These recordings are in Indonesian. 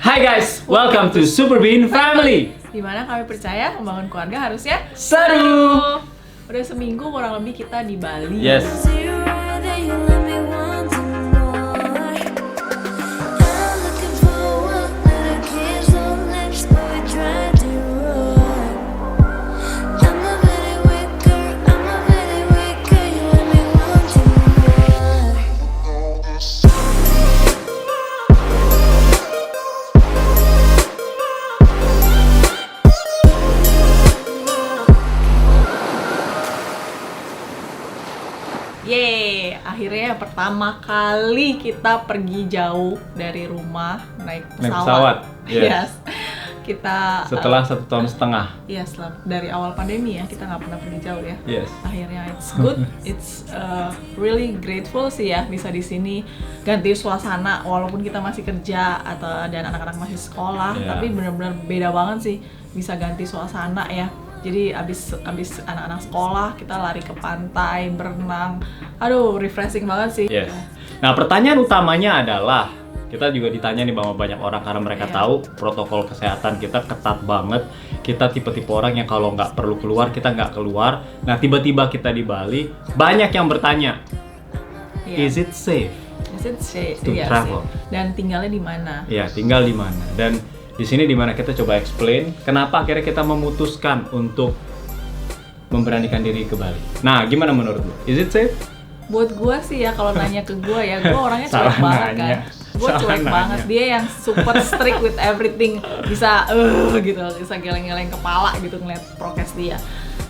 Hai guys, welcome to Super Bean Family. Di mana kami percaya membangun keluarga harusnya Seru. Udah seminggu kurang lebih kita di Bali. Yes. Yeay, akhirnya pertama kali kita pergi jauh dari rumah naik pesawat. Yes. Kita Setelah 1,5 tahun. Iya, dari awal pandemi ya kita nggak pernah pergi jauh ya. Yes. Akhirnya it's good, it's really grateful sih ya bisa di sini ganti suasana walaupun kita masih kerja dan anak-anak masih sekolah, tapi benar-benar beda banget sih bisa ganti suasana ya. Jadi abis anak-anak sekolah kita lari ke pantai, berenang, aduh refreshing banget sih. Yes. Nah pertanyaan utamanya adalah kita juga ditanya nih sama banyak orang karena mereka tahu protokol kesehatan kita ketat banget. Kita tipe-tipe orang yang kalau nggak perlu keluar kita nggak keluar. Nah tiba-tiba kita di Bali banyak yang bertanya, is it safe? Is it safe to travel? Dan tinggalnya di mana? Ya tinggal di mana? Dan di sini dimana kita coba explain kenapa akhirnya kita memutuskan untuk memberanikan diri ke Bali. Nah, gimana menurut lu? Is it safe? Buat gua sih ya kalau nanya ke gua ya, gua orangnya cuek banget kan. Gua cuek banget. Dia yang super strict with everything, bisa gitu, bisa geleng-geleng kepala gitu ngeliat prokes dia.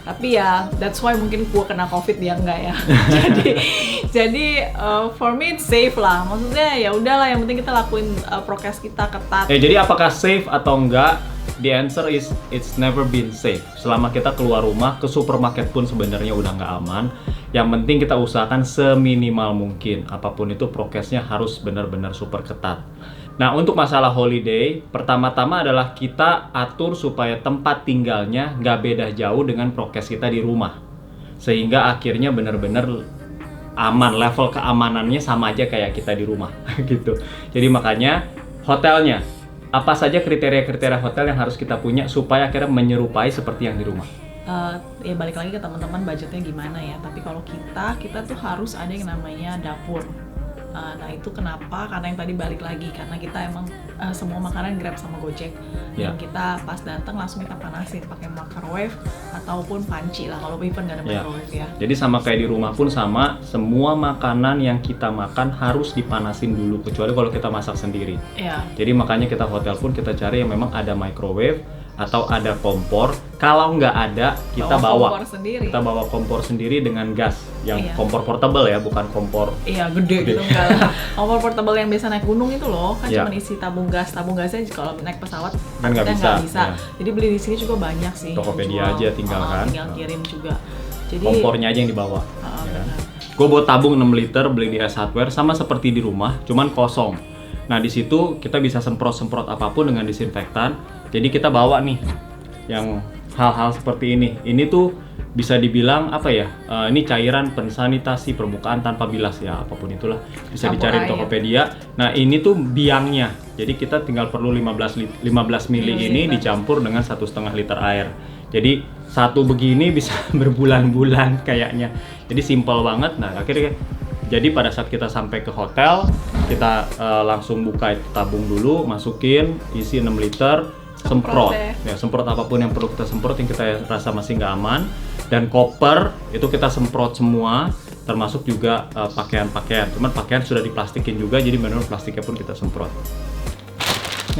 Tapi ya that's why mungkin gua kena COVID dia enggak ya. jadi for me it's safe lah. Maksudnya ya udahlah yang penting kita lakuin prokes kita ketat. Jadi apakah safe atau enggak? The answer is it's never been safe. Selama kita keluar rumah ke supermarket pun sebenarnya udah nggak aman. Yang penting kita usahakan seminimal mungkin. Apapun itu prokesnya harus benar-benar super ketat. Nah untuk masalah holiday, pertama-tama adalah kita atur supaya tempat tinggalnya nggak beda jauh dengan prokes kita di rumah. Sehingga akhirnya benar-benar aman, level keamanannya sama aja kayak kita di rumah gitu. Jadi makanya hotelnya, apa saja kriteria-kriteria hotel yang harus kita punya supaya akhirnya menyerupai seperti yang di rumah? Ya balik lagi ke teman-teman budgetnya gimana ya. Tapi kalau kita tuh harus ada yang namanya dapur. Nah itu kenapa? Karena yang tadi balik lagi karena kita emang semua makanan Grab sama Gojek. Dan kita pas datang langsung kita panasin pakai microwave ataupun panci lah kalau even nggak ada microwave ya. Jadi sama kayak di rumah pun sama, semua makanan yang kita makan harus dipanasin dulu kecuali kalau kita masak sendiri. Jadi makanya kita hotel pun kita cari yang memang ada microwave atau ada kompor. Kalau nggak ada kita bawa kompor sendiri dengan gas yang kompor portable ya, bukan kompor gede gitu enggak lah. Kompor portable yang biasa naik gunung itu loh kan cuma isi tabung gasnya kalau naik pesawat kan nggak bisa. Jadi beli di sini juga banyak sih. Tokopedia aja tinggal kirim juga. Jadi kompornya aja yang dibawa. Gue bawa tabung 6 liter beli di S Hardware sama seperti di rumah, cuman kosong. Nah di situ kita bisa semprot apapun dengan disinfektan. Jadi kita bawa nih yang hal-hal seperti ini. Ini tuh bisa dibilang apa ya? Ini cairan pensanitasi permukaan tanpa bilas ya, apapun itulah. Bisa dicari di Tokopedia. Nah, ini tuh biangnya. Jadi kita tinggal perlu 15 mili ini dicampur dengan 1,5 liter air. Jadi satu begini bisa berbulan-bulan kayaknya. Jadi simple banget. Nah, akhirnya jadi pada saat kita sampai ke hotel, kita langsung buka tabung dulu, masukin, isi 6 liter, semprot. Semprot apapun yang perlu kita semprot yang kita rasa masih nggak aman. Dan koper itu kita semprot semua, termasuk juga pakaian-pakaian. Cuman pakaian sudah diplastikin juga, jadi benar plastiknya pun kita semprot.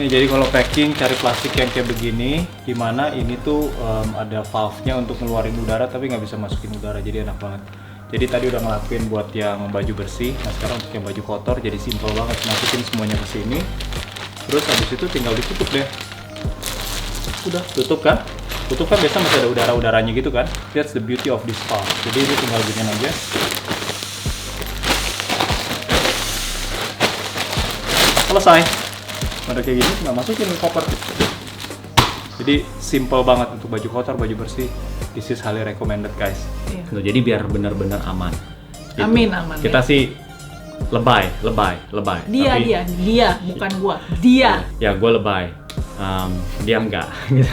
Nih jadi kalau packing cari plastik yang kayak begini, dimana ini tuh ada valve-nya untuk ngeluarin udara tapi nggak bisa masukin udara, jadi enak banget. Jadi tadi udah ngelakuin buat yang baju bersih, nah sekarang untuk yang baju kotor jadi simple banget, masukin semuanya ke sini. Terus habis itu tinggal ditutup deh. Udah tutup kan? Tutup kan biasa masih ada udara-udaranya gitu kan? That's the beauty of this valve. Jadi ini tinggal ginian aja. Selesai. Udah kayak gini tinggal masukin ke koper. Jadi simple banget untuk baju kotor, baju bersih. This is highly recommended guys. Jadi biar benar-benar aman. Gitu. Amin. Kita sih lebay. Dia bukan gua, dia. Ya gue lebay, dia enggak. Gitu.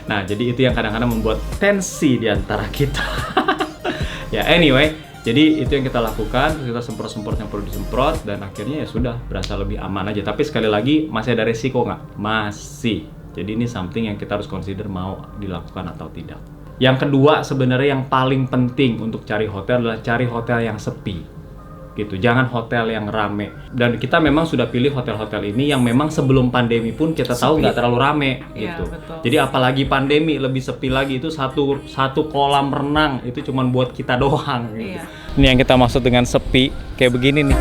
Nah jadi itu yang kadang-kadang membuat tensi di antara kita. Ya anyway, jadi itu yang kita lakukan, kita semprot yang perlu disemprot dan akhirnya ya sudah berasa lebih aman aja. Tapi sekali lagi masih ada resiko nggak? Masih. Jadi ini something yang kita harus consider mau dilakukan atau tidak. Yang kedua sebenarnya yang paling penting untuk cari hotel adalah cari hotel yang sepi. Gitu, jangan hotel yang rame. Dan kita memang sudah pilih hotel-hotel ini yang memang sebelum pandemi pun kita tahu nggak terlalu rame gitu. Betul. Jadi apalagi pandemi lebih sepi lagi, itu satu kolam renang itu cuma buat kita doang. Gitu. Ini yang kita maksud dengan sepi kayak begini nih.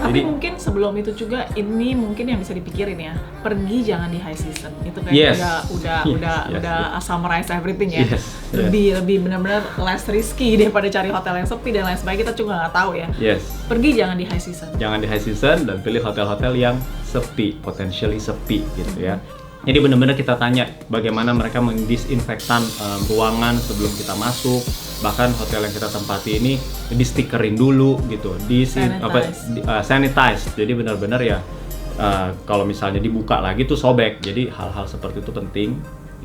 Tapi mungkin sebelum itu juga ini mungkin yang bisa dipikirin ya, pergi jangan di high season. Itu kayak Yes. udah summarize everything ya. Yes. Lebih benar-benar less risky daripada cari hotel yang sepi dan lain sebagainya, kita juga nggak tahu ya. Yes. Pergi jangan di high season. Jangan di high season dan pilih hotel-hotel yang sepi, potentially sepi gitu ya. Jadi benar-benar kita tanya bagaimana mereka mendisinfektan ruangan sebelum kita masuk. Bahkan hotel yang kita tempati ini di stikerin dulu gitu, sanitize. Jadi benar-benar ya kalau misalnya dibuka lagi tuh sobek. Jadi hal-hal seperti itu penting.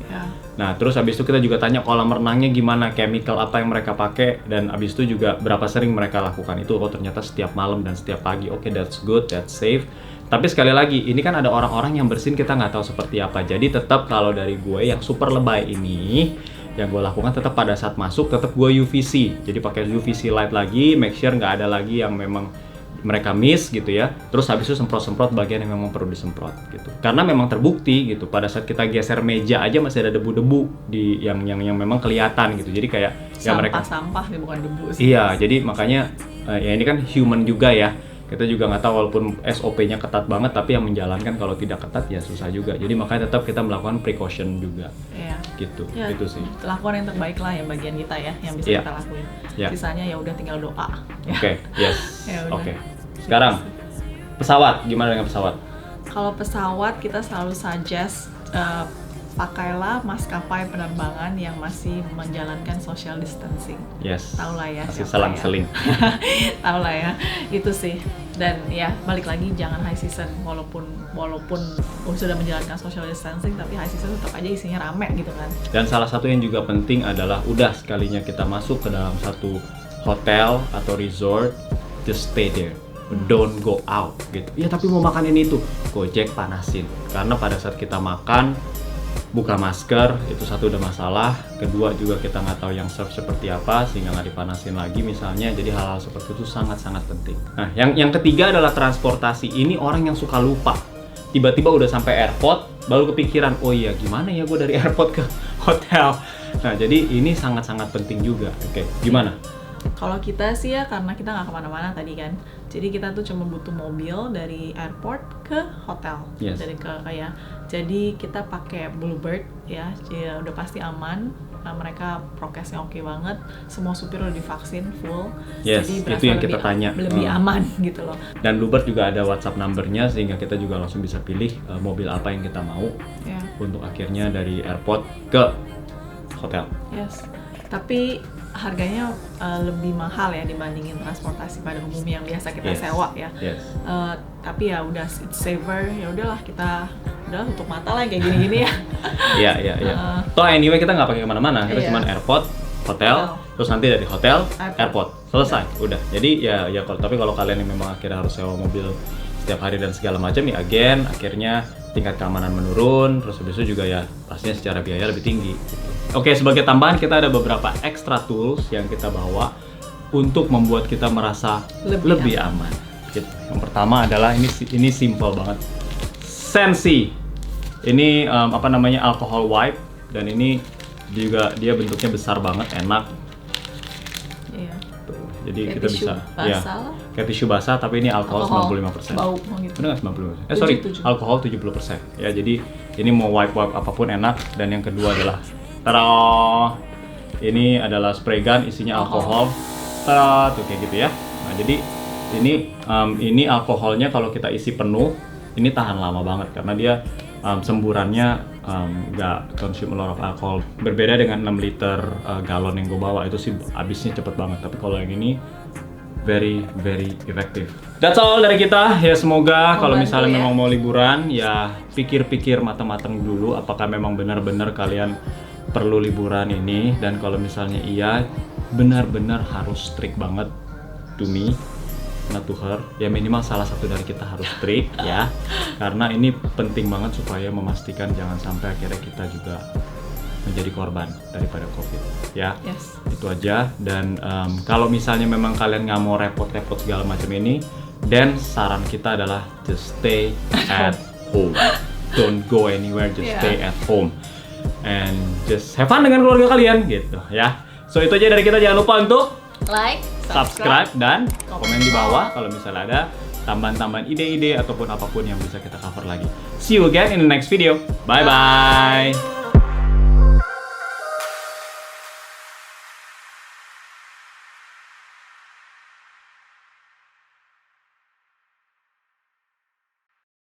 Ya. Nah terus habis itu kita juga tanya kolam renangnya gimana, chemical apa yang mereka pakai, dan habis itu juga berapa sering mereka lakukan itu. Oh ternyata setiap malam dan setiap pagi. Oke, that's good, that's safe. Tapi sekali lagi, ini kan ada orang-orang yang bersin kita nggak tahu seperti apa. Jadi tetap kalau dari gue yang super lebay ini, yang gue lakukan tetap pada saat masuk tetap gue UVC. Jadi pakai UVC light lagi, make sure nggak ada lagi yang memang mereka miss gitu ya. Terus habis itu semprot-semprot bagian yang memang perlu disemprot gitu. Karena memang terbukti gitu, pada saat kita geser meja aja masih ada debu-debu di yang memang kelihatan gitu. Jadi kayak ya mereka sampah nih, bukan debu sih. Iya, jadi makanya ya ini kan human juga ya. Kita juga nggak tahu, walaupun SOP-nya ketat banget, tapi yang menjalankan kalau tidak ketat ya susah juga. Jadi makanya tetap kita melakukan precaution juga. Iya. Gitu. Ya, itu sih. Lakukan yang terbaik lah yang bagian kita ya, yang bisa kita lakuin. Sisanya ya udah tinggal doa. Oke, yes. Ya Oke. Sekarang pesawat, gimana dengan pesawat? Kalau pesawat kita selalu suggest pakailah maskapai penerbangan yang masih menjalankan social distancing. Yes. Tahu lah ya. Masih selang-seling. Tahu lah ya. Itu sih. Dan ya balik lagi jangan high season, walaupun sudah menjalankan social distancing, tapi high season tetap aja isinya rame gitu kan. Dan salah satu yang juga penting adalah udah sekalinya kita masuk ke dalam satu hotel atau resort, just stay there. Don't go out gitu. Ya tapi mau makan ini tuh, Gojek panasin. Karena pada saat kita makan buka masker, itu satu udah masalah. Kedua juga kita nggak tahu yang serve seperti apa sehingga nggak dipanasin lagi misalnya. Jadi hal-hal seperti itu sangat-sangat penting. Nah yang ketiga adalah transportasi. Ini orang yang suka lupa. Tiba-tiba udah sampai airport baru kepikiran, oh iya gimana ya gue dari airport ke hotel. Nah jadi ini sangat-sangat penting juga. Oke, gimana? Kalau kita sih ya, karena kita nggak kemana-mana tadi kan, jadi kita tuh cuma butuh mobil dari airport ke hotel. Yes. Jadi kita pakai Bluebird ya udah pasti aman. Nah, mereka prokesnya oke banget, semua supir udah divaksin full. Yes, jadi itu yang kita tanya. Lebih aman gitu loh. Dan Bluebird juga ada WhatsApp numbernya sehingga kita juga langsung bisa pilih mobil apa yang kita mau untuk akhirnya dari airport ke hotel. Yes, tapi harganya lebih mahal ya dibandingin transportasi pada umumnya yang biasa kita sewa ya. Yes. Tapi ya udah it's saver, ya udahlah kita tutup mata lah kayak gini-gini ya. Iya. Toh anyway kita nggak pakai kemana-mana, kita cuma airport, hotel, terus nanti dari hotel, airport, selesai, udah. Jadi ya kalau kalian yang memang akhirnya harus sewa mobil setiap hari dan segala macam ya akhirnya tingkat keamanan menurun, terus habis itu juga ya pastinya secara biaya lebih tinggi. Oke, sebagai tambahan kita ada beberapa extra tools yang kita bawa untuk membuat kita merasa lebih aman. Gitu. Yang pertama adalah ini simple banget. Sensi. Ini alcohol wipe, dan ini juga dia bentuknya besar banget, enak. Iya. Tuh, jadi kayak kita bisa kayak tisu basah tapi ini alkohol 95%. Bau gitu. Benar nggak 95%? Alkohol 70%. Ya, jadi ini mau wipe apapun enak. Dan yang kedua adalah ini adalah spray gun, isinya alkohol tuh kayak gitu ya. Nah jadi ini alkoholnya kalau kita isi penuh ini tahan lama banget karena dia semburannya nggak consume a lot of alcohol. Berbeda dengan 6 liter galon yang gue bawa itu sih habisnya cepet banget. Tapi kalau yang ini very effective. That's all dari kita ya. Semoga kalau misalnya ya. memang mau liburan ya pikir-pikir matang-matang dulu apakah memang benar-benar kalian perlu liburan ini, dan kalau misalnya iya benar-benar harus strict banget to me, not to her. Ya minimal salah satu dari kita harus strict ya. Karena ini penting banget supaya memastikan jangan sampai akhirnya kita juga menjadi korban daripada COVID ya. Yes. Itu aja. Dan kalau misalnya memang kalian nggak mau repot-repot segala macam ini, dan saran kita adalah just stay at home. Don't go anywhere, just stay at home and just have fun dengan keluarga kalian gitu ya. So itu aja dari kita. Jangan lupa untuk Like, subscribe dan komen di bawah kalau misalnya ada tambahan-tambahan ide-ide ataupun apapun yang bisa kita cover lagi. See you again in the next video. Bye bye.